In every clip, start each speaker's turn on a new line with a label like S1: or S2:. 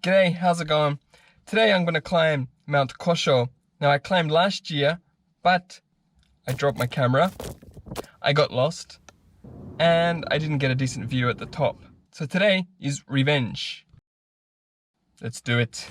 S1: G'day, how's it going? Today I'm going to climb Mount Kosho. Now I climbed last year, but I dropped my camera, I got lost, and I didn't get a decent view at the top. So today is revenge. Let's do it.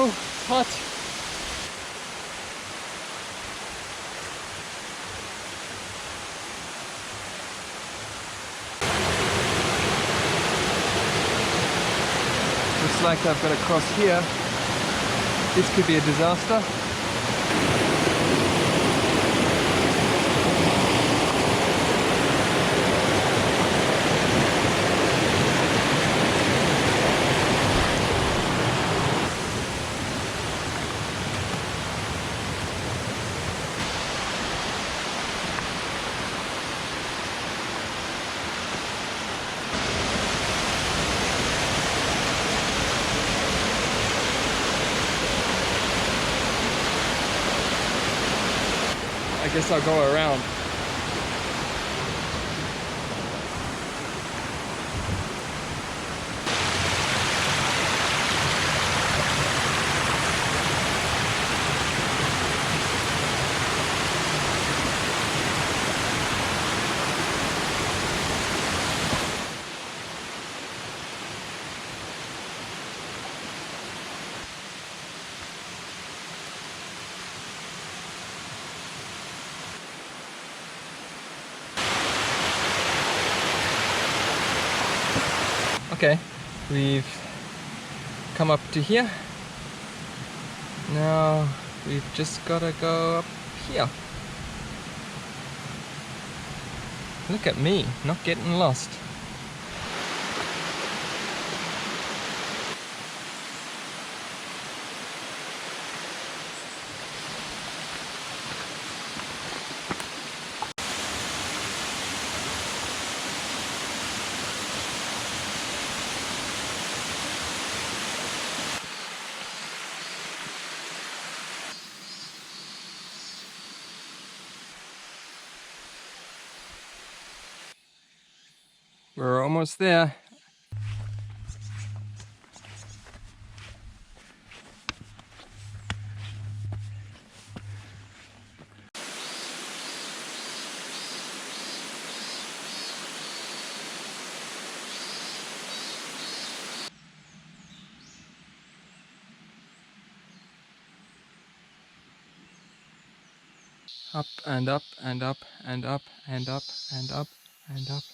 S1: Oh, hot. Looks like I've got to cross here. This could be a disaster. I guess I'll go around. Okay, we've come up to here. Now we've just gotta go up here. Look at me, not getting lost. We're almost there. Up and up and up and up and up and up and up.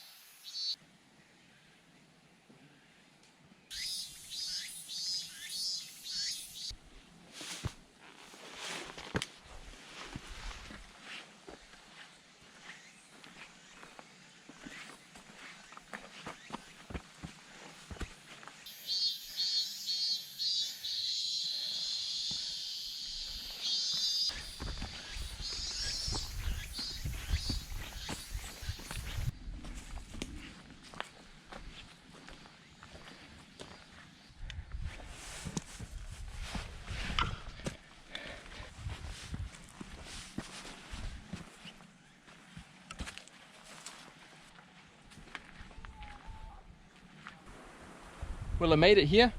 S1: Well, I made it here.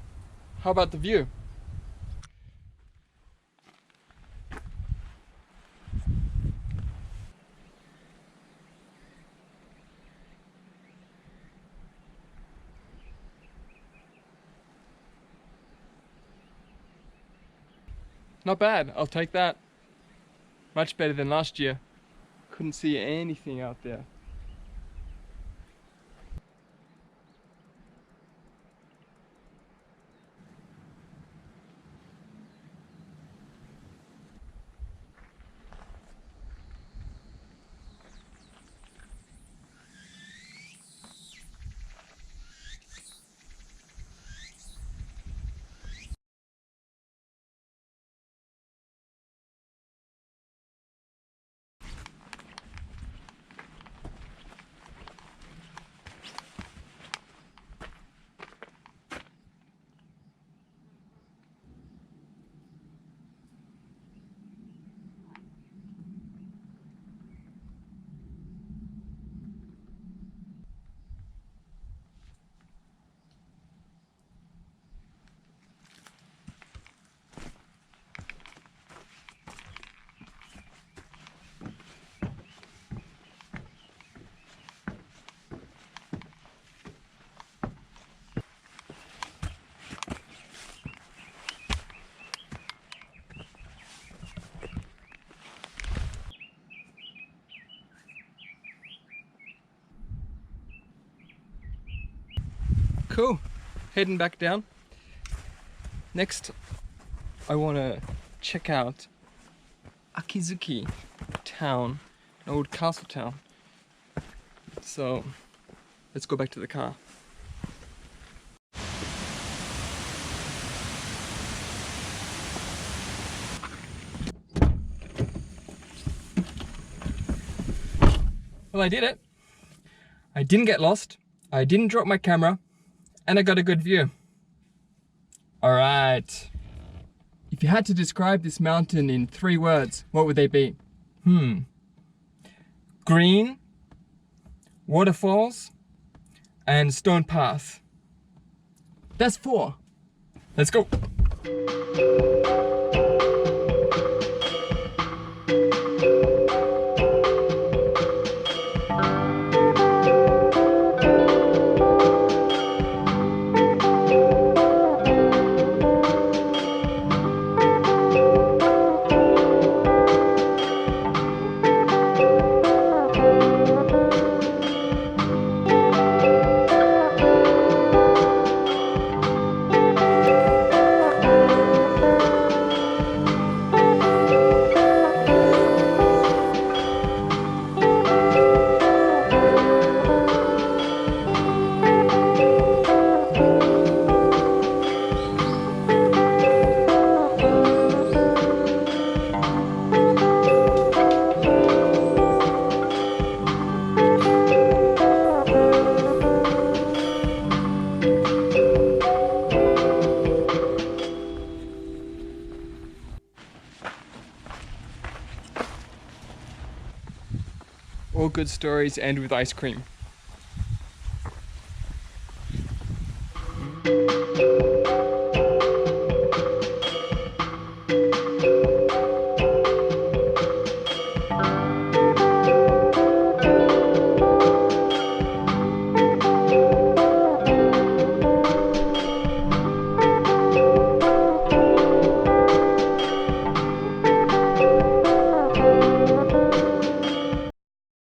S1: How about the view? Not bad, I'll take that. Much better than last year. Couldn't see anything out there. Cool. Heading back down. Next, I want to check out Akizuki town, an old castle town. So let's go back to the car. Well, I did it. I didn't get lost, I didn't drop my camera, and I got a good view. Alright. If you had to describe this mountain in 3 words, what would they be? Green, waterfalls, and stone path. That's 4. Let's go. All good stories end with ice cream.